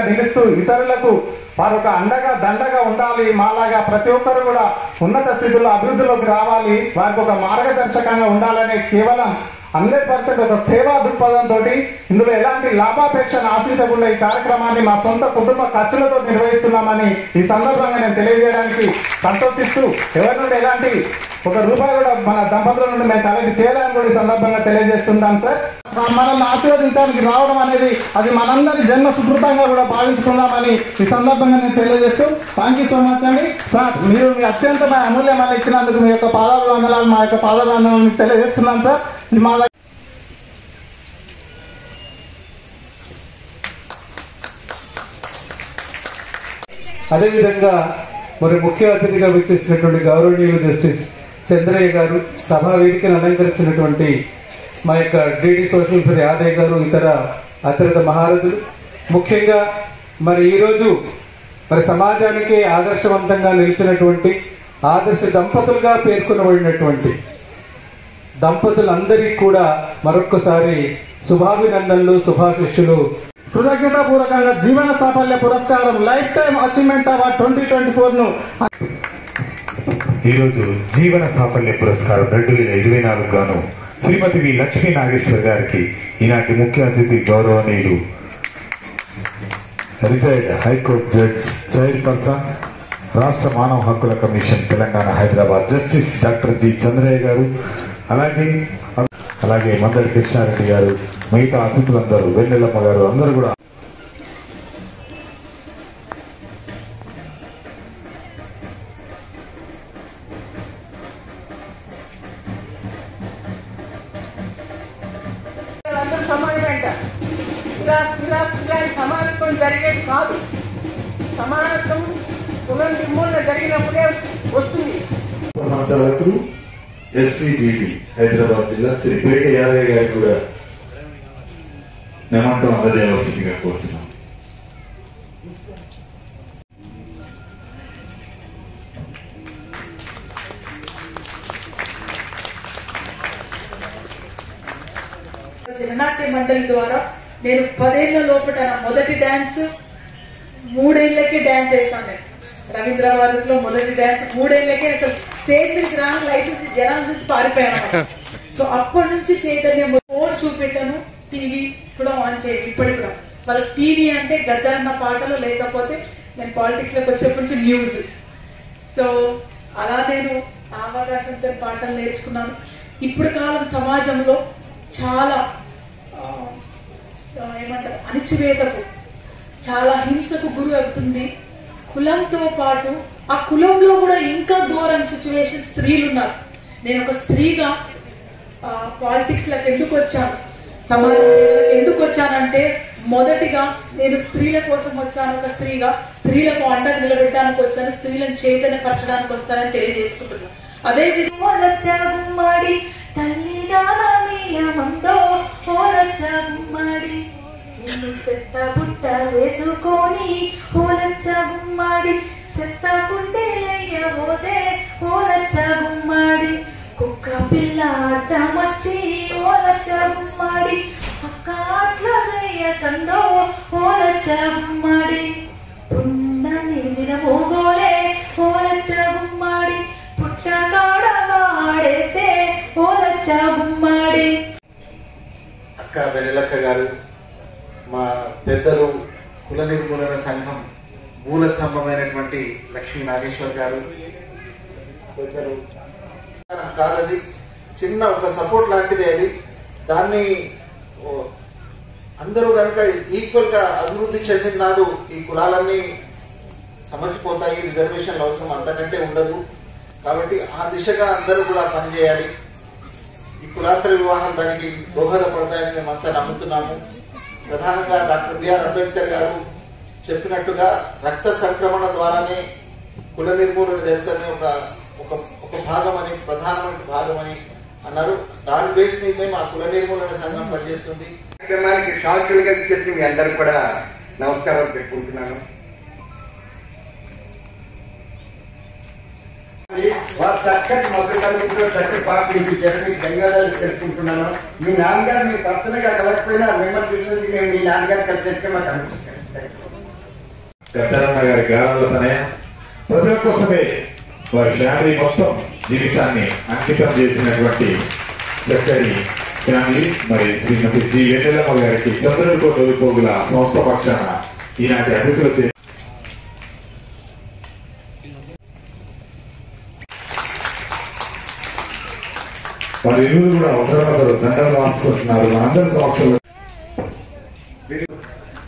నిలుస్తూ ఇతరులకు వారు ఒక అండగా దండగా ఉండాలి. మాలాగా ప్రతి ఒక్కరు కూడా ఉన్నత స్థితిలో అభివృద్ధిలోకి రావాలి, వారికి ఒక మార్గదర్శకంగా ఉండాలనే కేవలం 100% ఒక సేవా దృక్పథంతో ఇందులో ఎలాంటి లాభాపేక్షను ఆశించకుండా ఈ కార్యక్రమాన్ని మా సొంత కుటుంబ ఖర్చులతో నిర్వహిస్తున్నామని ఈ సందర్భంగా నేను తెలియజేయడానికి సంతోషిస్తూ, ఎవరి నుండి ఎలాంటి ఒక రూపాయి కూడా మన దంపతుల నుండి మేము కలెక్ట్ చేయాలని కూడా ఈ సందర్భంగా తెలియజేస్తున్నాం సార్. మనల్ని ఆశీర్వదించడానికి రావడం అనేది అది మనందరి జన్మ సుకృతంగా కూడా భావించుకుందామని ఈ సందర్భంగా నేను తెలియజేస్తూ థ్యాంక్ యూ సో మచ్ అండి. సార్ మీరు మీ అత్యంత అమూల్యమైన ఇచ్చినందుకు మీ యొక్క పాదాభివందనాలు మా యొక్క పాదాభివందనాలు తెలియజేస్తున్నాం సార్. మా అదేవిధంగా మరి ముఖ్య అతిథిగా విచ్చేసినటువంటి గౌరవనీయులు జస్టిస్ చంద్రయ్య గారు, సభా వేదికను అలంకరించినటువంటి మా యొక్క డిడి సోషల్ ఫర్ యాదయ్య గారు, ఇతర అత్యంత మహారథులు, ముఖ్యంగా మరి ఈరోజు మరి సమాజానికి ఆదర్శవంతంగా నిలిచినటువంటి ఆదర్శ దంపతులుగా పేర్కొనబడినటువంటి దంపతులందరికీ కూడా మరొక్కసారి శుభాభినందనలు, శుభాశిష్యులు. కృతజ్ఞతాపూర్వకంగా జీవన సాఫల్య పురస్కారం లైఫ్ టైమ్ అచీవ్మెంట్ అవార్డ్ 2024 ను ఈరోజు జీవన సాఫల్య పురస్కారం 2024 గాను శ్రీమతి వి లక్ష్మీ నాగేశ్వర్ గారికి ఈనాటి ముఖ్య అతిథి గౌరవనీయులు రిటైర్డ్ హైకోర్టు జడ్జ్, చైర్పర్సన్, రాష్ట్ర మానవ హక్కుల commission Telangana Hyderabad justice doctor G Chandraiah గారు, అలాగే మందడి కృష్ణారెడ్డి గారు, మిగతా అతిథులందరూ, వెన్నెలమ్మ గారు, అందరూ కూడా సమానత్వం జరిగేది కాదు. సమానత్వం పునర్నిర్మూలన జరిగినప్పుడే వస్తుంది. సంచాలకులు ఎస్సీబీడీ హైదరాబాద్ జిల్లా శ్రీ పేట యాదయ్య గారికి కూడా మెమంటో అందజేయవలసిందిగా కోరుతున్నాం. జననాట్య మండలి ద్వారా నేను 10 ఏళ్ల లోపల నా మొదటి డాన్స్ 3 ఏళ్లకే డాన్స్ వేస్తాను. నేను రవీంద్ర భారతిలో మొదటి డాన్స్ 3 ఏళ్లకే అసలు స్టేజ్ నుంచి రాను లైసెన్స్ జనాల నుంచి పారిపోయాను. సో అప్పటి నుంచి చైతన్యం ఫోన్ చూపెట్టాను, టీవీ కూడా ఆన్ చేయాలి. ఇప్పటికి కూడా వాళ్ళకి టీవీ అంటే గద్దరన్న పాటలు, లేకపోతే నేను పాలిటిక్స్ లోకి వచ్చేప్పటి నుంచి న్యూస్. సో అలా నేను అవకాశంతో పాటలు నేర్చుకున్నాను. ఇప్పుడు కాలం సమాజంలో చాలా ఏమంటారు అణిచివేతకు, చాలా హింసకు గురి అవుతుంది. కులంతో పాటు ఆ కులంలో కూడా ఇంకా ఘోరం సిచ్యువేషన్ స్త్రీలు ఉన్నారు. నేను ఒక స్త్రీగా పాలిటిక్స్ లకు ఎందుకు వచ్చాను, సమాజ సేవలకు ఎందుకు వచ్చానంటే మొదటిగా నేను స్త్రీల కోసం వచ్చాను. ఒక స్త్రీగా స్త్రీలకు అండగా నిలబెట్టడానికి వచ్చాను, స్త్రీలను చైతన్యపరచడానికి వస్తానని తెలియజేసుకుంటున్నాను. అదే విధంగా తల్లిదానమీయమందో ఓలచ్చ గుమ్మడి నిన్ను సెత్త బుట్ట వేసుకొని ఓలచ్చ గుమ్మడి సెత్త గుండెలయ్యబోతే ఓలచ్చ గుమ్మడి కుక్క పిల్ల అడ్డమచ్చి ఓలచ్చ గుమ్మడి అక్క అట్లా చెయ్యకండో ఓలచ్చ గుమ్మడి పున్నని వినమోగోలే ఓలచ్చ గుమ్మడి పుట్టగాడ వాడేస్తే ఓలచ్చ గుమ్మడి. అక్క వెన్నెలక్క గారు, మా పెద్దలు, కుల నిర్మూలన సంఘం మూల స్తంభమైనటువంటి లక్ష్మీ నాగేశ్వర్ గారు, పెద్దలు కాలది చిన్న ఒక సపోర్ట్ లాంటిది. అది దాన్ని అందరూ కనుక ఈక్వల్ గా అభివృద్ధి చెందిన నాడు ఈ కులాలన్నీ సమసిపోతాయి. రిజర్వేషన్ల అవసరం అంతకంటే ఉండదు. కాబట్టి ఆ దిశగా అందరూ కూడా పనిచేయాలి. ఈ కులాంతర వివాహాలు దానికి దోహదపడతాయని మేమంతా నమ్ముతున్నాము. ప్రధానంగా డాక్టర్ బిఆర్ అంబేద్కర్ గారు చెప్పినట్టుగా రక్త సంక్రమణ ద్వారానే కుల నిర్మూలన జరుగుతుందని ఒక భాగమని, ప్రధానమైన భాగమని అన్నారు. దాని బేస్ మీదే మా కుల నిర్మూలన సంఘం పనిచేస్తుంది. కార్యక్రమానికి సాక్షులుగా ఇచ్చేసి మీ అందరూ కూడా నమస్కారాలు పెట్టుకుంటున్నాను. వారు చక్కటి మద్దతు చక్కటి పార్టీ మీకు ధన్యవాదాలు తెలుపుకుంటున్నాను. మీ నాన్నగారు మీరు పర్సనల్గా కలగకపోయినా మిమ్మల్ని చూసి మేము మీ నాన్నగారు కలిసి మాకు అనిపిస్తుంది. గద్దరన్న గారి గానాలతోనే ప్రజల కోసమే వారి ఫ్యామిలీ మొత్తం జీవితాన్ని అంకితం చేసినటువంటి చక్కటి ఫ్యామిలీ మరి శ్రీమతి జి వెన్నెలమ్మ గారికి చంద్రుడికోట పోగుల సంస్థ పక్షాన ఈనాటి అతిథులు వారి ఇరువురు కూడా ఒకరినొకరు దండలు మార్చుకుంటున్నారు. మనందరి సమక్షంలో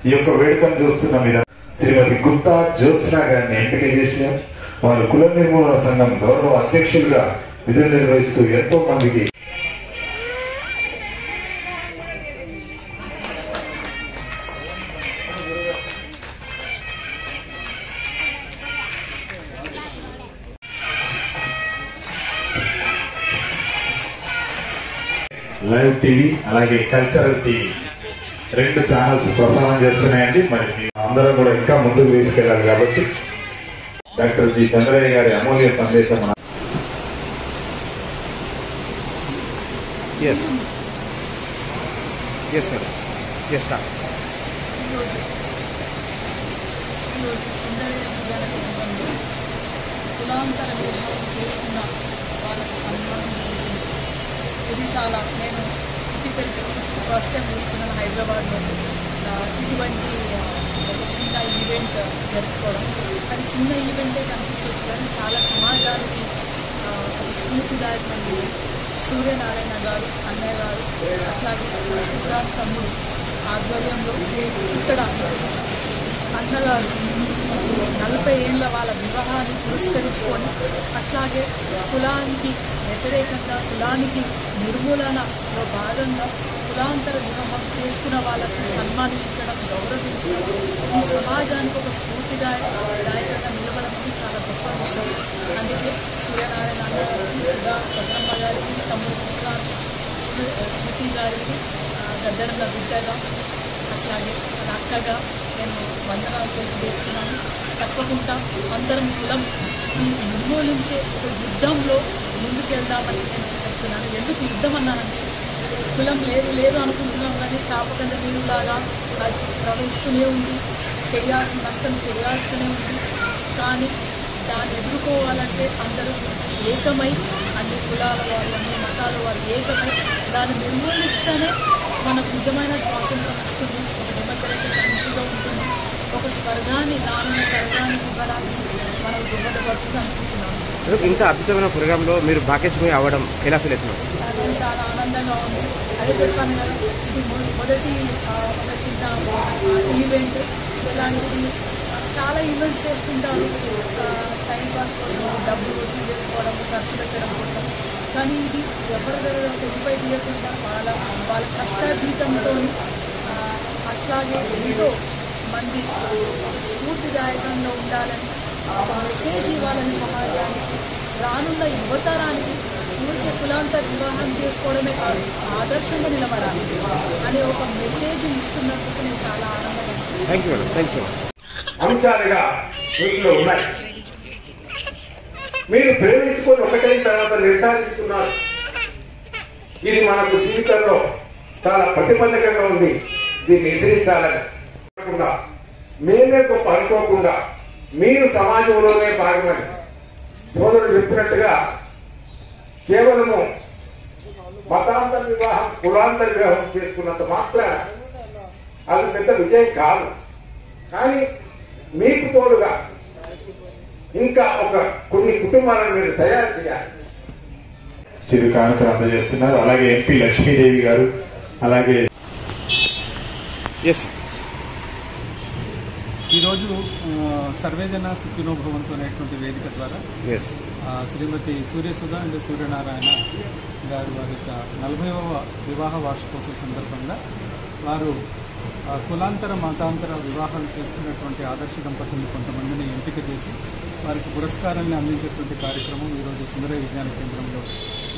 ఈ యొక్క వేడుకను చూస్తున్న మీద శ్రీమతి గుప్తా జ్యోత్స్న గారిని ఎంపిక చేశారు. వారు కుల నిర్మూలన సంఘం గౌరవ అధ్యక్షులుగా విధులు నిర్వహిస్తూ ఎంతో మందికి లైవ్ టీవీ అలాగే కల్చరల్ టీవీ 2 ఛానల్స్ ప్రసారం చేస్తున్నాయండి. మరి అందరూ కూడా ఇంకా ముందుకు తీసుకెళ్లాలి కాబట్టి డాక్టర్ జి చంద్రయ్య గారి అమూల్య సందేశం కులాంతర వివాహం చేసుకున్న వాళ్ళకి సన్మానం ఇది చాలా నేను ఫస్ట్ టైం చూస్తున్నాను హైదరాబాద్లో ఇటువంటి ఒక చిన్న ఈవెంట్ జరుపుకోవడం. అది చిన్న ఈవెంటే కనిపించవచ్చు కానీ చాలా సమాజానికి ఒక స్ఫూర్తిదాయకమైనది. సూర్యనారాయణ గారు అన్నయ్య గారు అట్లాగే సుబ్రాన్ తమ్ముడు ఆధ్వర్యంలో ఇక్కడ అన్నగారు 40 ఏళ్ల వాళ్ళ వివాహాన్ని పురస్కరించుకొని అట్లాగే కులానికి వ్యతిరేకంగా కులానికి నిర్మూలనలో భాగంగా కులాంతర వివాహం చేసుకున్న వాళ్ళకి సన్మానించడం గౌరవించడం ఈ సమాజానికి ఒక స్ఫూర్తిదాయకంగా నిలబడడం చాలా గొప్ప విషయం. అందుకే సూర్యనారాయణ గారికి సుధా భద్రమ్మ గారికి తమ్ముడు స్మృతి గారికి గద్దరన్న బిడ్డగా అట్లాగే నా అక్కగా నేను వందనాలు తెలియజేస్తున్నాను. తప్పకుండా అందరం కులం నిర్మూలించే ఒక యుద్ధంలో ముందుకెళ్దామని నేను చెప్తున్నాను. ఎందుకు యుద్ధం అన్నానంటే కులం లేదు అనుకుంటున్నాం కానీ చాపకంద నీరులాగా అది ప్రవహిస్తూనే ఉంది, చేయాల్సిన నష్టం చేయాల్స్తూనే ఉంది. కానీ దాన్ని ఎదుర్కోవాలంటే అందరూ ఏకమై అన్ని కులాల వారు అన్ని మతాల వారు ఏకమై దాన్ని నిర్మూలిస్తేనే మనకు నిజమైన స్వాతంత్రం వస్తుంది, ఒక డెమోక్రటిక్ కంట్రీగా ఉంటుంది, ఒక స్వర్గాన్ని నాన్న స్వర్గానికి ఇవ్వడానికి మనకు దోహదపడుతుంది అనుకుంటున్నాను. ఇంత అద్భుతమైన ప్రోగ్రాంలో మీరు భాగస్వామి అవ్వడం ఎలా ఫీల్ అవుతున్నారు? నాకు చాలా ఆనందంగా ఉంది. అదే చెప్పాను కదా, ఇది మొదటి ఒక చిన్న ఈవెంట్. ఇలాంటివి చాలా ఈవెంట్స్ చేస్తుంటారు టైంపాస్ కోసం, డబ్బులు వసూలు చేసుకోవడం, ఖర్చు పెట్టడం కోసం. కానీ ఇది ఎవరి తెగిపై తీయకుండా వాళ్ళ కష్టాజీతంతో అట్లాగే ఎంతో మంది స్ఫూర్తిదాయకంగా ఉండాలని ఒక మెసేజ్ ఇవ్వాలని సమాజానికి, రానున్న యువతరానికి ఊరికే కులాంతర వివాహం చేసుకోవడమే కాదు ఆదర్శంగా నిలబడాలి అనే ఒక మెసేజ్ ఇస్తున్నందుకు నేను చాలా ఆనందంగా అంశాలుగా వీటిలో ఉన్నాయి. మీరు ప్రేమించుకొని ఒకటైన తర్వాత నిర్ధారించుకున్నారు ఇది మనకు జీవితంలో చాలా ప్రతిబంధకంగా ఉంది, దీన్ని ఎదిరించాలని మేమే గొప్ప అనుకోకుండా మీరు సమాజంలోనే భాగమని సోదరుడు చెప్పినట్టుగా కేవలము మతాంతర వివాహం కులాంతర వివాహం చేసుకున్నంత మాత్రం అది పెద్ద విజయం కాదు. కానీ మీకు తోడుగా ఇంకా కొన్ని కుటుంబాలను మీరు తయారు చేయాలి. చిరు కానుకలు అందజేస్తున్నారు. అలాగే ఎంపీ లక్ష్మీదేవి గారు, అలాగే ఈరోజు సర్వేజన సుఖినో భవంతు అనేటువంటి వేదిక ద్వారా శ్రీమతి సూర్యసుధ అండ్ సూర్యనారాయణ గారు వారి యొక్క 40వ వివాహ వార్షికోత్సవ సందర్భంగా వారు కులాంతర మతాంతర వివాహాలు చేసుకున్నటువంటి ఆదర్శ దంపతులను కొంతమందిని ఎంపిక చేసి వారికి పురస్కారాన్ని అందించేటువంటి కార్యక్రమం ఈరోజు సుందరయ్య విజ్ఞాన కేంద్రంలో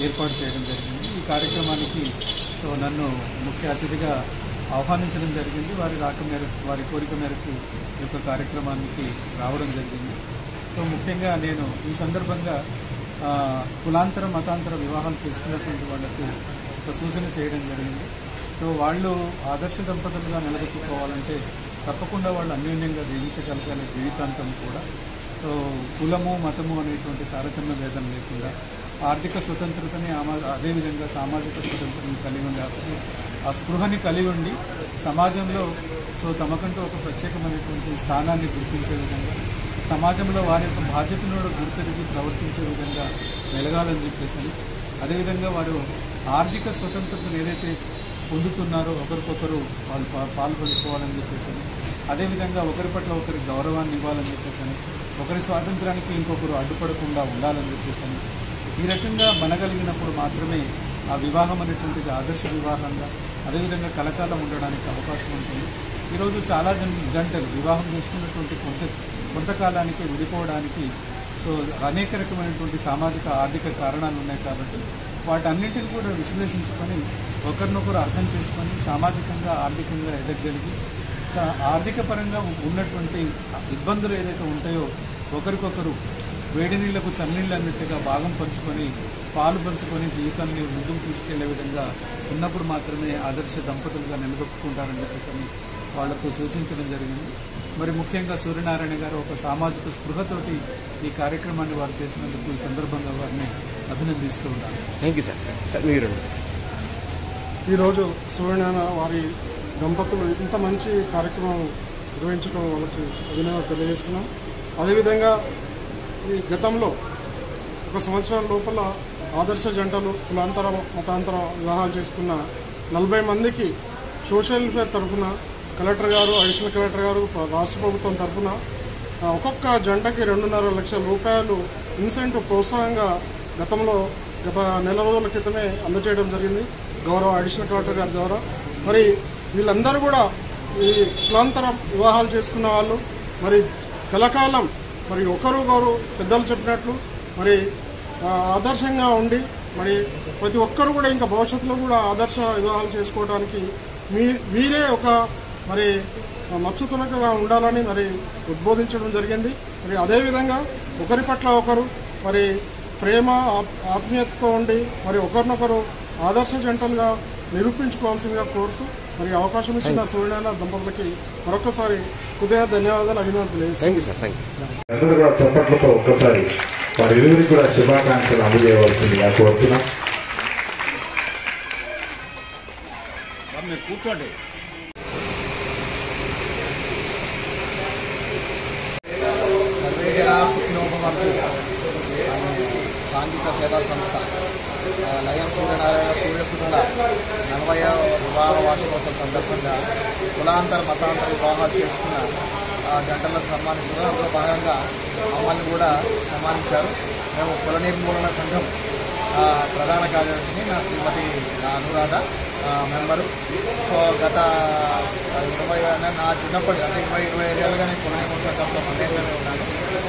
ఏర్పాటు చేయడం జరిగింది. ఈ కార్యక్రమానికి నన్ను ముఖ్య అతిథిగా ఆహ్వానించడం జరిగింది. వారి కోరిక మేరకు ఈ యొక్క కార్యక్రమానికి రావడం జరిగింది. ముఖ్యంగా నేను ఈ సందర్భంగా కులాంతర మతాంతర వివాహాలు చేసుకున్నటువంటి వాళ్లకు ఒక సూచన చేయడం జరిగింది. వాళ్ళు ఆదర్శ దంపతులుగా నిలబెట్టుకోవాలంటే తప్పకుండా వాళ్ళు అన్యోన్యంగా జీవించగలగాలి జీవితాంతం కూడా. సో కులము మతము అనేటువంటి తారతమ్య భేదం లేకుండా ఆర్థిక స్వతంత్రతని అదేవిధంగా సామాజిక స్వతంత్రతని కలిగి ఉండి ఆ స్పృహని కలిగి ఉండి సమాజంలో సో తమకంటూ ఒక ప్రత్యేకమైనటువంటి స్థానాన్ని గుర్తించే విధంగా సమాజంలో వారి యొక్క బాధ్యతను కూడా గుర్తెరిగి ప్రవర్తించే విధంగా మెలగాలని చెప్పేసి, అదేవిధంగా వారు ఆర్థిక స్వతంత్రతను ఏదైతే పొందుతున్నారో ఒకరికొకరు వాళ్ళు పాలు పంచుకోవాలని చెప్పేసి, అదేవిధంగా ఒకరి పట్ల ఒకరి గౌరవాన్ని ఇవ్వాలని చెప్పేసి, ఒకరి స్వాతంత్రానికి ఇంకొకరు అడ్డుపడకుండా ఉండాలని చెప్పేసి, ఈ రకంగా మనగలిగినప్పుడు మాత్రమే ఆ వివాహం అనేటువంటిది ఆదర్శ వివాహంగా అదేవిధంగా కలకాలం ఉండడానికి అవకాశం ఉంటుంది. ఈరోజు చాలా జంటలు వివాహం చేసుకున్నటువంటి కొంతకాలానికి విడిపోవడానికి సో అనేక రకమైనటువంటి సామాజిక ఆర్థిక కారణాలు ఉన్నాయి. కాబట్టి వాటన్నింటిని కూడా విశ్లేషించుకొని ఒకరినొకరు అర్థం చేసుకొని సామాజికంగా ఆర్థికంగా ఎదగలిగి ఆర్థిక పరంగా ఉన్నటువంటి ఇబ్బందులు ఏదైతే ఉంటాయో ఒకరికొకరు వేడి నీళ్లకు చన్నీళ్ళు అన్నట్టుగా భాగం పంచుకొని పాలు పంచుకొని జీవితాన్ని ముందుకు తీసుకెళ్లే విధంగా ఉన్నప్పుడు మాత్రమే ఆదర్శ దంపతులుగా నిలదొక్కుంటారని చెప్పేసి వాళ్లకు సూచించడం జరిగింది. మరి ముఖ్యంగా సూర్యనారాయణ గారు ఒక సామాజిక స్పృహతోటి ఈ కార్యక్రమాన్ని వారు చేసినందుకు ఈ సందర్భంగా వారిని అభినందిస్తూ ఉన్నారు. Thank you sir. మీరు ఈరోజు సూర్యనారాయణ వారి దంపతులు ఇంత మంచి కార్యక్రమం నిర్వహించడం వాళ్ళకి అభినందనలు తెలియజేస్తున్నాం. అదేవిధంగా ఈ గతంలో ఒక సంవత్సరం లోపల ఆదర్శ జంటలు కులాంతర మతాంతర వివాహాలు చేసుకున్న 40 మందికి సోషల్ వెల్ఫేర్ తరఫున కలెక్టర్ గారు, అడిషనల్ కలెక్టర్ గారు, రాష్ట్ర ప్రభుత్వం తరఫున ఒక్కొక్క జంటకి 2.5 లక్షల రూపాయలు ఇన్సెంటివ్ ప్రోత్సాహంగా గత నెల రోజుల క్రితమే అందజేయడం జరిగింది గౌరవ అడిషనల్ కలెక్టర్ గారి ద్వారా. మరి వీళ్ళందరూ కూడా ఈ కులాంతర వివాహాలు చేసుకున్న వాళ్ళు మరి కలకాలం మరి ఒకరు పెద్దలు చెప్పినట్లు మరి ఆదర్శంగా ఉండి మరి ప్రతి ఒక్కరు కూడా ఇంకా భవిష్యత్తులో కూడా ఆదర్శ వివాహాలు చేసుకోవడానికి వీరే ఒక మరి మచ్చుతునకగా ఉండాలని మరి ఉద్బోధించడం జరిగింది. మరి అదేవిధంగా ఒకరి పట్ల ఒకరు మరి ప్రేమ ఆత్మీయతతో ఉండి మరి ఒకరినొకరు ఆదర్శ జంటలుగా నిరూపించుకోవాల్సిందిగా కోరుతూ మరి అవకాశం ఇచ్చిన సూర్యనారాయణ దంపతులకి మరొకసారి హృదయ ధన్యవాదాలు, అభినందనలు. అందరూ కూడా చప్పట్లతో ఒక్కసారి వారి ఇరువురికి కూడా శుభాకాంక్షలు అందజేయవలసిందిగా కోరుతున్నాం. కూర్చోండి. సర్వే జనా సుఖినో భవంతు సాంఘిక సేవా సంస్థ లయం సూర్యనారాయణ సూర్యసుధల 40వ వివాహ వార్షికోత్సవం సందర్భంగా కులాంతర మతాంతర వివాహాలు చేసుకున్న జంటలను సన్మానిస్తున్నారు. అందులో భాగంగా మమ్మల్ని కూడా సన్మానించారు. మేము కుల నిర్మూలన సంఘం ప్రధాన కార్యదర్శిని నా శ్రీమతి అనురాధ మెంబరు. సో గత నా చిన్నప్పటి అంటే 25 ఏళ్ళుగా నేను కుల నిర్మూలన సంఘంలో పనిచేస్తూనే ఉన్నాను.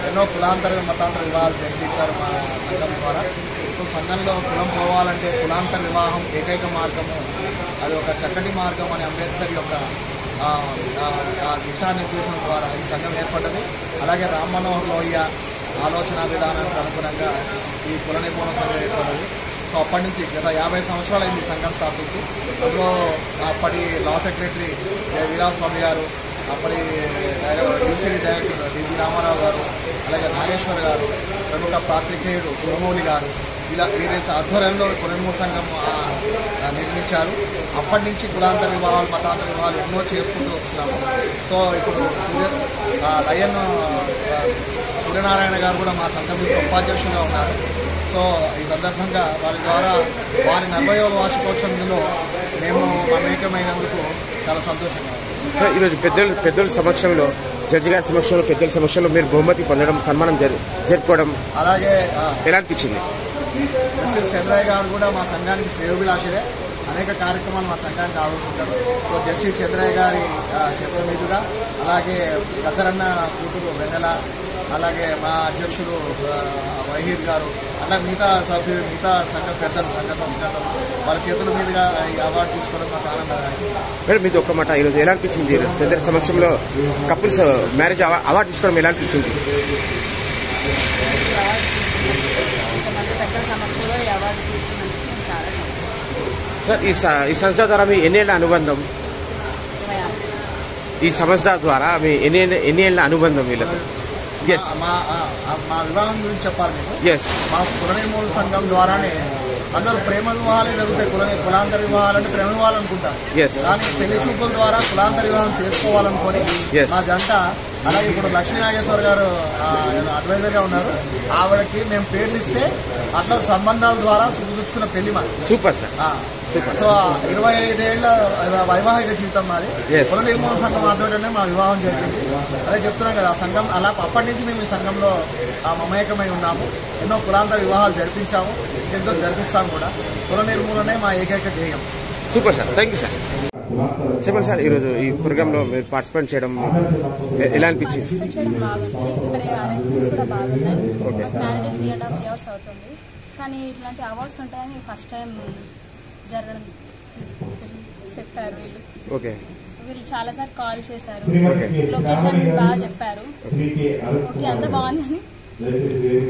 ఎన్నో కులాంతర మతాంతర వివాహాలు జరిపించారు మా సంఘం ద్వారా. సో సంఘంలో కులం పోవాలంటే కులాంతర వివాహం ఏకైక మార్గము, అది ఒక చక్కటి మార్గం అని అంబేద్కర్ యొక్క దిశానిర్దేశం ద్వారా ఈ సంఘం ఏర్పడ్డది. అలాగే రామ్ మనోహర్ లోహియ ఆలోచన విధానానికి అనుగుణంగా ఈ కుల నిర్మూలన సంఘం ఏర్పడ్డది. సో అప్పటి నుంచి గత 50 సంవత్సరాలు ఈ సంఘం స్థాపించి అందులో అప్పటి లా సెక్రటరీ వీరాస్వామి గారు, అప్పటి యూసీడీ డైరెక్టర్ డిబి రామారావు గారు, అలాగే నాగేశ్వర్ గారు, ప్రముఖ పాత్రికేయుడు సోమౌలి గారు, వీరి ఆధ్వర్యంలో కుల నిర్మూలన సంఘం నిర్మించారు. అప్పటి నుంచి కులాంతర వివాహాలు మతాంతర వివాహాలు ఎన్నో చేసుకుంటూ వస్తున్నాము. సో ఇప్పుడు లయన్ సూర్యనారాయణ గారు కూడా మా సంఘం ఉపాధ్యక్షులుగా ఉన్నారు. సో ఈ సందర్భంగా వారి ద్వారా వారి 40వ వార్షికోత్సవంలో మేము మమేకమైనందుకు చాలా సంతోషంగా ఉంది. ఈరోజు పెద్దల సమక్షంలో, జడ్జి గారి సమక్షంలో, పెద్దల సమక్షంలో మీరు బహుమతి పొందడం, సన్మానం జరుపుకోవడం అలాగే ఎలా అనిపించింది? జస్టిస్ చంద్రయ్య గారు కూడా మా సంఘానికి శ్రేయోభిలాషులే. అనేక కార్యక్రమాలు మా సంఘానికి ఆలోచించారు. సో జస్టిస్ చంద్రయ్య గారి చేతుల మీదుగా, అలాగే గద్దరన్న కూతురు వెన్నెల, అలాగే మా అధ్యక్షులు వహీద్ గారు, అట్లా మిగతా సభ్యులు, మిగతా సంఘ పెద్దలు, సంఘ సంస్కర్తలు వాళ్ళ చేతుల మీదుగా ఈ అవార్డు తీసుకోవడం మాకు ఆనందదాయకం. మేడం మీది ఒక్క మాట, ఈరోజు ఎలా అనిపించింది? పెద్దల సమక్షంలో కపుల్స్ మ్యారేజ్ అవార్డు తీసుకోవడం ఎలా అనిపించింది? సార్ ఈ సంస్థ ద్వారా మీ ఎన్నేళ్ల అనుబంధం? ఈ సంస్థ ద్వారా మీ ఎన్ని ఏళ్ళ అనుబంధం వీళ్ళతో? మా వివాహం గురించి చెప్పాలి మీకు. ఎస్, మా కుల నిర్మూలన సంఘం ద్వారానే అందరూ ప్రేమ వివాహాలే జరుగుతాయి. కులాంతర వివాహాలంటే ప్రేమ వివాహాలు అనుకుంటారు. కానీ పెళ్లి చూపుల ద్వారా కులాంతర వివాహం చేసుకోవాలనుకొని మా జంట, అలాగే ఇప్పుడు లక్ష్మీ నాగేశ్వర గారు అడ్వైజర్ గా ఉన్నారు, ఆవిడకి మేము పేర్లు ఇస్తే అట్లా సంబంధాల ద్వారా చూపించుకున్న పెళ్లి మాది. Super sir. సో 25 ఏళ్ల వైవాహిక జీవితం మాది. కుల నిర్మూలన సంఘం ఆధ్వర్యంలో మా వివాహం జరిగింది. అదే చెప్తున్నాం కదా, ఆ సంఘం అలా అప్పటి నుంచి మేము ఈ సంఘంలో మమేకమై ఉన్నాము. ఎన్నో కులాంతర వివాహాలు జరిపించాము, ఎంతో జరిపిస్తాము కూడా. కుల నిర్మూలనే మా ఏకైక ధ్యేయం. Super sir, thank you sir. చెప్పండి సార్, ఈరోజు ఈ ప్రోగ్రామ్ లో మీరు పార్టిసిపేట్ చేయడం ఎలా అనిపించింది? కానీ ఇట్లాంటి అవార్డ్స్ ఉంటాయని ఫస్ట్ టైం జరగడం చెప్పారు వీళ్ళు. ఓకే, వీళ్ళు చాలాసార్లు కాల్ చేశారు, లొకేషన్ బాగా చెప్పారు. ఓకే, అంతా బాగుందని.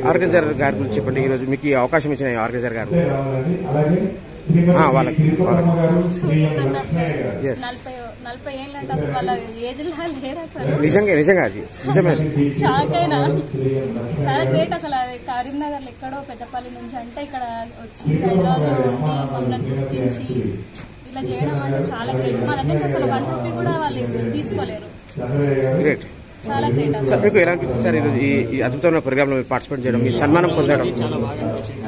ఆర్గనైజర్ గారి గురించి చెప్పండి. ఈరోజు మీకు ఈ అవకాశం ఇచ్చిన ఆర్గనైజర్ గారు వాళ్ళకి 40 ఏళ్ళు అంటే అసలు వాళ్ళ ఏజ్ లా లేరు అసలు. నిజంగా అది నిజమే. షాక్ అయినా, చాలా గ్రేట్ అసలు. అది కరీంనగర్ లో ఎక్కడో పెద్దపల్లి నుంచి అంటే ఇక్కడ వచ్చి హైదరాబాద్ లో ఉండి మమ్మల్ని గుర్తించి ఇలా చేయడం అంటే చాలా గ్రేట్. మా దగ్గర నుంచి అసలు 1 రూపీ కూడా వాళ్ళు తీసుకోలేరు. గ్రేట్, చాలా గ్రేట్ అసలు. మీకు ఎలా అనిపిస్తుంది సార్ ఈరోజు ఈ అద్భుతమైన ప్రోగ్రామ్ లో పార్టిసిపేట్ చేయడం, ఈ సన్మానం పొందడం? చాలా బాగా అనిపించింది.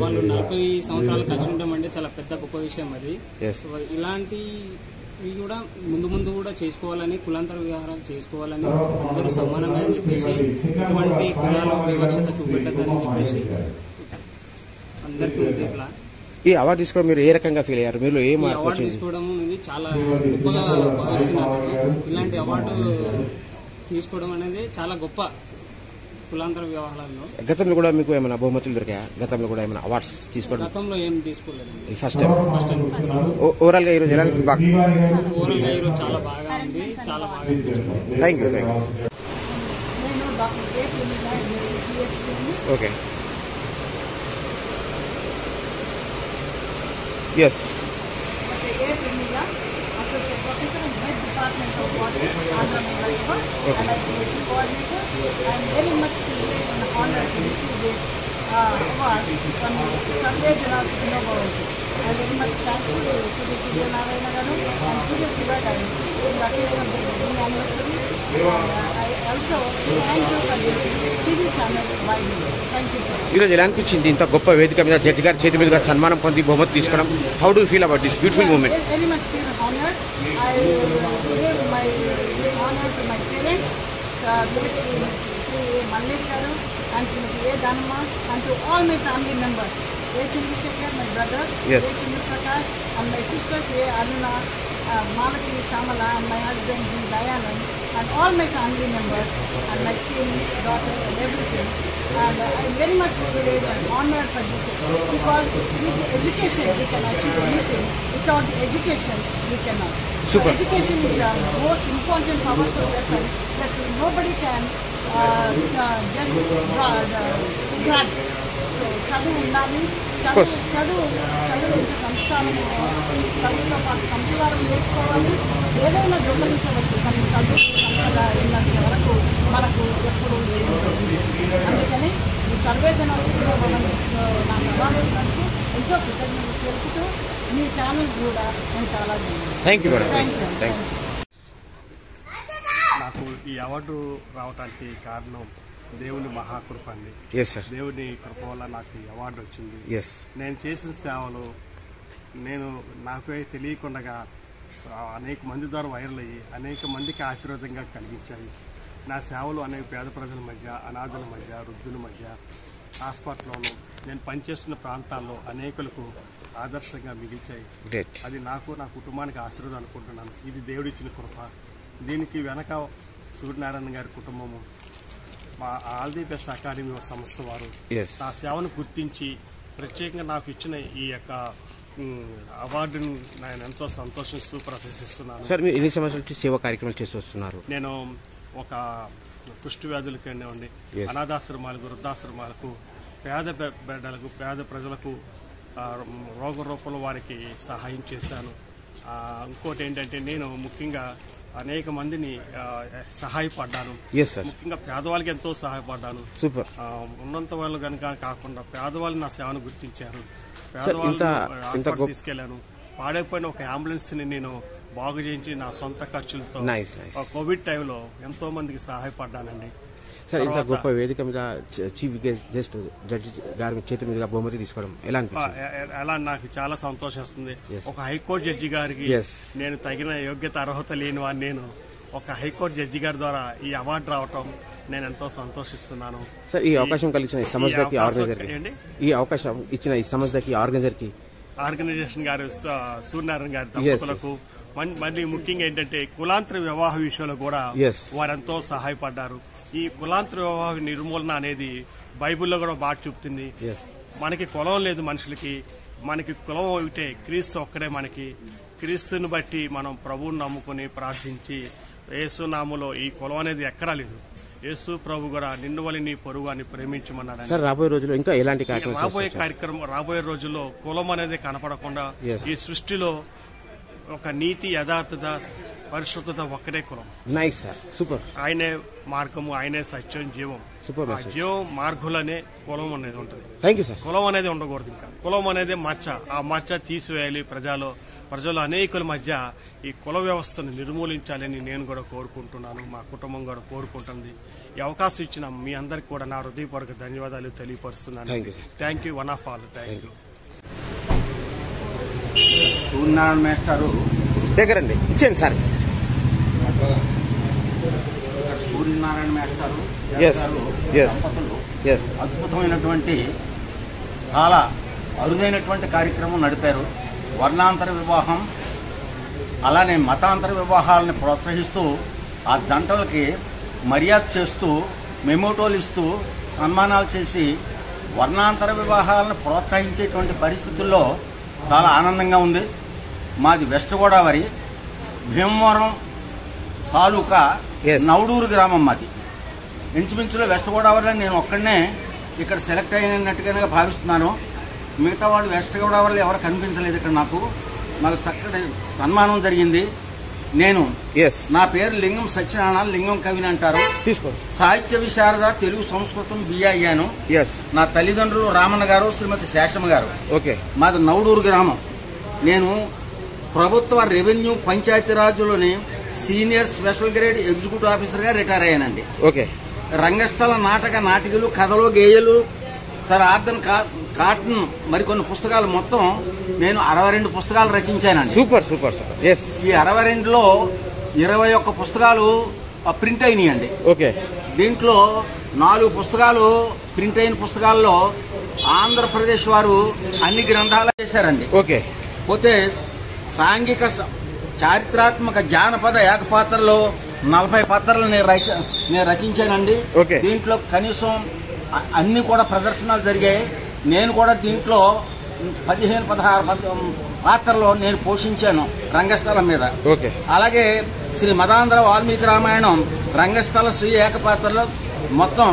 వాళ్ళు 40 సంవత్సరాలు కలిసి ఉండడం అంటే చాలా పెద్ద గొప్ప విషయం అది. ఇలాంటివి కూడా ముందు కూడా చేసుకోవాలని, కులాంతర వ్యవహారాలు చేసుకోవాలని, అందరూ సమానమే అని చెప్పేసి, ఎటువంటి కులాలు వివక్షత చూపెట్టద్దని చెప్పేసి అందరికీ ఉంది. ఇట్లా ఈ అవార్డు తీసుకోవడం మీరు ఏ రకంగా ఫీల్ అయ్యారు? మీరు ఏం అవార్డు తీసుకోవడం అనేది చాలా గొప్పగా భావిస్తున్నాను. ఇలాంటి అవార్డు తీసుకోవడం అనేది చాలా గొప్ప కులాంతర వ్యవహారాల్లో. గతంలో కూడా మీకు ఏమైనా బహుమతులు దొరికాయా? గతంలో కూడా ఏమైనా అవార్డ్స్ తీసుకోవడం? గతంలో ఏం తీసుకోలేదు, ఫస్ట్ టైం తీసుకోలేదు. ఓవరాల్ గా ఈరోజు ఎలా ఓవరాల్ గా ఈరోజు చాలా బాగా ఉంది, చాలా బాగా అనిపించింది. Thank you. Okay, yes. Professor in Head Department of Water, Andhra Pradesh, and I am coordinator. I am very much privileged and honored to receive this award from Sarve Jana Sukhino Bhavantu. I am very much thankful to Sri Surya Narayana Garu and Surya Siva Garu in the occasion of the wedding anniversary. I also thank you for this TV channel providing. Thank you, sir. ఈరోజు ఎలా అనిపించింది ఇంత గొప్ప వేదిక మీద judge గారి చేతి మీదుగా సన్మానం పొంది బహుమతి తీసుకోవడం? How do feel about this beautiful moment? Very much feel honored. I give this honor to my parents, late Sri Mallesh Garu and Srimati A. Dhanamma, and to all my family members. A. Chandrasekhar, my brothers, yes. A. Chandra Prakash, and my sisters A. Aruna, Malati Shamala, and my husband G. Dayanand, and all my family members, and my kin, daughter, and everything. And I am very much privileged and honored for this, because with the education we can achieve anything. Without the education we cannot. So education is the most important powerful weapon that nobody can just grab. So చదువు ఉండాలి, చదువు ఎంత సంస్కారము, చదువుతో పాటు సంస్కారం నేర్చుకోవాలి. ఏదైనా దొంగలించవచ్చు, కానీ చదువు సంపద ఉన్నంత వరకు మనకు ఎప్పుడు ఏమి. అందుకని ఈ సర్వే జనసులో మనం నాకు అవార్డు ఎంతో కృతజ్ఞతలు తెలుపుతూ మీ ఛానల్ కూడా నేను చాలా థ్యాంక్ యూ. నాకు ఈ అవార్డు రావడానికి కారణం దేవుని మహాకృప అండి. దేవుని కృప వల్ల నాకు ఈ అవార్డు వచ్చింది. నేను చేసిన సేవలు నాకే తెలియకుండా అనేక మంది ద్వారా వైరల్ అయ్యి అనేక మందికి ఆశీర్వాదంగా కలిగించాయి. నా సేవలు అనేక పేద ప్రజల మధ్య, అనాథుల మధ్య, వృద్ధుల మధ్య, హాస్పిటల్లోనూ నేను పనిచేస్తున్న ప్రాంతాల్లో అనేకులకు ఆదర్శంగా మిగిల్చాయి. అది నాకు, నా కుటుంబానికి ఆశీర్వాదం అనుకుంటున్నాను. ఇది దేవుడిచ్చిన కృప. దీనికి వెనక సూర్యనారాయణ గారి కుటుంబము, మా ఆల్ ది బెస్ట్ అకాడమీ సంస్థ వారు నా సేవను గుర్తించి ప్రత్యేకంగా నాకు ఇచ్చిన ఈ యొక్క అవార్డును నేను ఎంతో సంతోషిస్తూ ప్రదర్శిస్తున్నాను. సార్, మీరు ఎన్ని సంవత్సరాల నుంచి సేవా కార్యక్రమాలు చేస్తూ వస్తున్నారు? నేను ఒక కుష్టి వ్యాధులకి ఉండి అనాథాశ్రమాలకు, వృద్ధాశ్రమాలకు, పేద బిడ్డలకు, పేద ప్రజలకు రోగ రూపంలో వారికి సహాయం చేశాను. ఇంకోటి ఏంటంటే నేను ముఖ్యంగా అనేక మందిని సహాయపడ్డాను. ముఖ్యంగా పేదవాళ్ళకి ఎంతో సహాయపడ్డాను. సూపర్. ఉన్నంత వాళ్ళు కనుక కాకుండా పేదవాళ్ళు నా సేవను గుర్తించారు. పేదవాళ్ళు తీసుకెళ్లాను. పాడైపోయిన ఒక అంబులెన్స్ ని నేను బాగు చేయించి నా సొంత ఖర్చులతో కోవిడ్ టైంలో ఎంతో మందికి సహాయపడ్డానండి. సార్, ఇంత గొప్ప వేదిక మీద చీఫ్ గెస్ట్ జడ్జి గారి చేతి మీదుగా బహుమతి తీసుకోవడం ఎలా నాకు చాలా సంతోషిస్తుంది. ఒక హైకోర్టు జడ్జి గారికి నేను తగిన యోగ్యత అర్హత లేని వాడిని నేను ఒక హైకోర్టు జడ్జి గారి ద్వారా ఈ అవార్డు రావటం నేను ఎంతో సంతోషిస్తున్నాను. సార్, ఈ అవకాశం కలిగించిన ఈ సంస్థకి ఈ అవకాశం ఇచ్చిన ఈ సంస్థకి ఆర్గనైజేషన్ గారు సూర్యనారాయణ గారి దంపతులకు మళ్ళీ ముఖ్యంగా ఏంటంటే కులాంతర వివాహ విషయంలో కూడా వారెంతో సహాయపడ్డారు. ఈ కులాంతర వివాహ నిర్మూలన అనేది బైబిల్లో కూడా బాగా చెప్తుంది. మనకి కులం లేదు మనుషులకి, మనకి కులం ఒకటే, క్రీస్తు ఒక్కడే. మనకి క్రీస్తుని బట్టి మనం ప్రభువుని నమ్ముకుని ప్రార్థించి యేసు నామములో ఈ కులం అనేది ఎక్కడా లేదు. యేసు ప్రభు కూడా నిన్ను వలి నీ పొరుగు అని ప్రేమించమన్నాడు. రాబోయే రోజుల్లో ఇంకా ఎలాంటి రాబోయే రోజుల్లో కులం అనేది కనపడకుండా ఈ సృష్టిలో ఒక నీతి, యథార్థత, పరిశుద్ధత ఒక్కడే కులం. Nice sir, super. ఆయనే మార్గము, ఆయనే సత్యం, జీవం. సూపర్. జీవం మార్గులనే కులం అనేది ఉంటుంది. Thank you sir. కులం అనేది ఉండకూడదు. ఇంకా కులం అనేది మచ్చ, ఆ మచ్చ తీసివేయాలి. ప్రజలు అనేకుల మధ్య ఈ కుల వ్యవస్థను నిర్మూలించాలని నేను కూడా కోరుకుంటున్నాను. మా కుటుంబం కూడా కోరుకుంటుంది. ఈ అవకాశం ఇచ్చిన మీ అందరికి కూడా నా హృదయపూర్వక ధన్యవాదాలు తెలియపరుస్తున్నాను. Thank you, one of all. Thank you. Suryanarayana మేస్టారు దగ్గరండి ఇచ్చేయండి సార్. సూర్యనారాయణ మేస్టారు దంపతులు అద్భుతమైనటువంటి చాలా అరుదైనటువంటి కార్యక్రమం నడిపారు. వర్ణాంతర వివాహం, అలానే మతాంతర వివాహాలను ప్రోత్సహిస్తూ ఆ జంటలకి మర్యాద చేస్తూ మెమోటోలు ఇస్తూ సన్మానాలు చేసి వర్ణాంతర వివాహాలను ప్రోత్సహించేటువంటి పరిస్థితుల్లో చాలా ఆనందంగా ఉంది. మాది వెస్ట్ గోదావరి, భీమవరం తాలూకా నవడూరు గ్రామం మాది. ఇంచుమించులో వెస్ట్ గోదావరిలో నేను ఒక్కడనే ఇక్కడ సెలెక్ట్ అయినట్టుగానే భావిస్తున్నాను. మిగతా వాళ్ళు వెస్ట్ గోదావరిలో ఎవరు కనిపించలేదు. ఇక్కడ నాకు చక్కటి సన్మానం జరిగింది. నేను నా పేరు లింగం సత్యనారాయణ, లింగం కవిని అంటారు. సాహిత్య విశారద, తెలుగు సంస్కృతం బిఏ అయ్యాను. నా తల్లిదండ్రులు రామన్న గారు, శ్రీమతి శేషమ్మ గారు. మాది నవడూరు గ్రామం. నేను ప్రభుత్వ రెవెన్యూ పంచాయతీరాజ్లోని senior special grade executive officer గా రిటైర్ అయ్యానండి. రంగస్థల నాటికలు, కథలు, గేయాలు, సర్ ఆర్థన్ కాటన్ మరికొన్ని పుస్తకాలు, మొత్తం నేను 62 పుస్తకాలు రచించానండి. Super super sir. ఈ 62లో 21 పుస్తకాలు ప్రింట్ అయినాయండి. దీంట్లో 4 పుస్తకాలు ప్రింట్ అయిన పుస్తకాల్లో ఆంధ్రప్రదేశ్ వారు అన్ని గ్రంథాలు చేశారండి. పోతే సాంఘిక చారిత్రాత్మక జానపద ఏకపాత్రలో 40 పాత్రలు నేను రచించానండి. దీంట్లో కనీసం అన్ని కూడా ప్రదర్శనలు జరిగాయి. నేను కూడా దీంట్లో 15-16 పాత్రలో నేను పోషించాను రంగస్థలం మీద. అలాగే శ్రీ మదాంధ్ర వాల్మీకి రామాయణం రంగస్థల స్వీయ ఏకపాత్రలో మొత్తం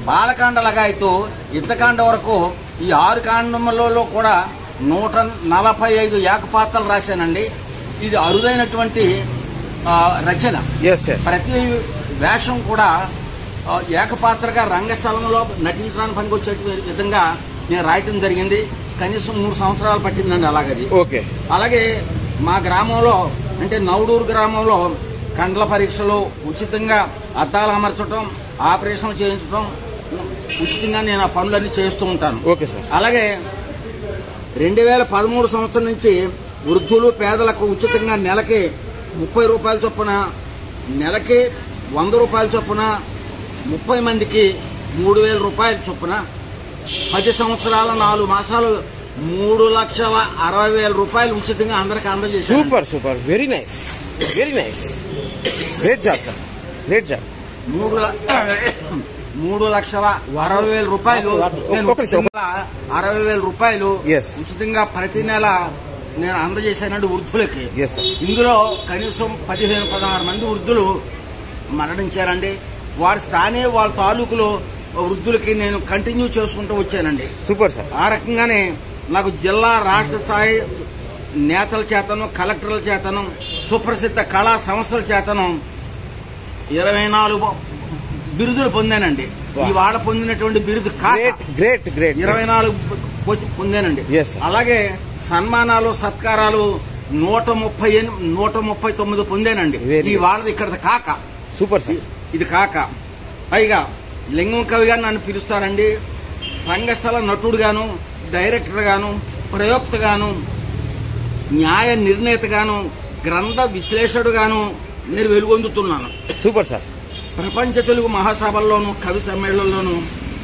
బాలకాండ లగాయతూ యుద్ధకాండ వరకు ఈ 6 కాండములలో కూడా 145 ఏకపాత్రలు రాశానండి. ఇది అరుదైనటువంటి రచన. ప్రతి వేషం కూడా ఏకపాత్రగా రంగస్థలంలో నటించడానికి పనికొచ్చే విధంగా నేను రాయటం జరిగింది. కనీసం 3 సంవత్సరాలు పట్టిందండి అలాగది. అలాగే మా గ్రామంలో అంటే నవడూరు గ్రామంలో కండ్ల పరీక్షలు ఉచితంగా, అద్దాలు అమర్చడం, ఆపరేషన్లు చేయించడం ఉచితంగా నేను ఆ పనులన్నీ చేస్తూ ఉంటాను. అలాగే 2013 సంవత్సరం నుంచి వృద్ధులు, పేదలకు ఉచితంగా నెలకి 30 రూపాయల చొప్పున, నెలకి 100 రూపాయల చొప్పున, 30 మందికి 3000 రూపాయల చొప్పున 10 సంవత్సరాల 4 మాసాలు 3,60,000 రూపాయలు ఉచితంగా అందరికి అందజేశారు. Super super, very nice, very nice, great job sir, great job. 3,60,000 రూపాయలు, 60,000 రూపాయలు ఉచితంగా ప్రతి నెల నేను అందజేశానండి వృద్ధులకి. ఇందులో కనీసం 15-16 మంది వృద్ధులు మరణించారండి. వారి స్థానే వాళ్ళ తాలూకులో వృద్ధులకి నేను కంటిన్యూ చేసుకుంటూ వచ్చానండి. Super sir. ఆ రకంగానే నాకు జిల్లా, రాష్ట్ర స్థాయి నేతల చేతను, కలెక్టర్ల చేతను, సుప్రసిద్ధ కళా సంస్థల చేతను 24 బిరుదులు పొందానండి. ఈ వాడ పొందినటువంటి బిరుదు గ్రేట్ 24 పొందానండి. అలాగే సన్మానాలు సత్కారాలు 139 పొందానండి. ఈ వాళ్ళది ఇక్కడ కాక సూపర్ సార్. ఇది కాక పైగా లింగం కవి గారు నన్ను పిలుస్తారండి. రంగస్థల నటుడుగాను, డైరెక్టర్ గాను, ప్రయోక్త గాను, న్యాయ నిర్ణేత గాను, గ్రంథ విశ్లేషకుడుగాను నేను వెలుగొందుతున్నాను. Super sir. ప్రపంచ తెలుగు మహాసభల్లోను కవి సమ్మేళనంలోనూ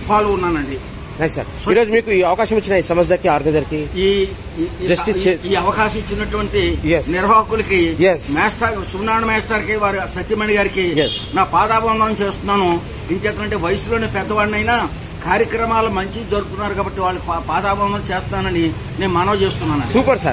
పాల్గొన్నానండి. సార్ ఈరోజు మీకు ఈ అవకాశం ఇచ్చిన ఈ సంస్థకి ఆర్గనైజర్కి ఈ అవకాశం ఇచ్చినటువంటి నిర్వాహకులకి మేస్టర్ సుబ్రహ్మణ్య మేస్టర్కి వారి సత్యమణి గారికి నా పాదాభివందనం చేస్తున్నాను. ఏం చేస్తానంటే వయసులోని పెద్దవాడినైనా కార్యక్రమాలు మంచి జరుపుతున్నారు కాబట్టి వాళ్ళు పాదాభివందనం చేస్తానని నేను మనవి చేస్తున్నాను. Super sir.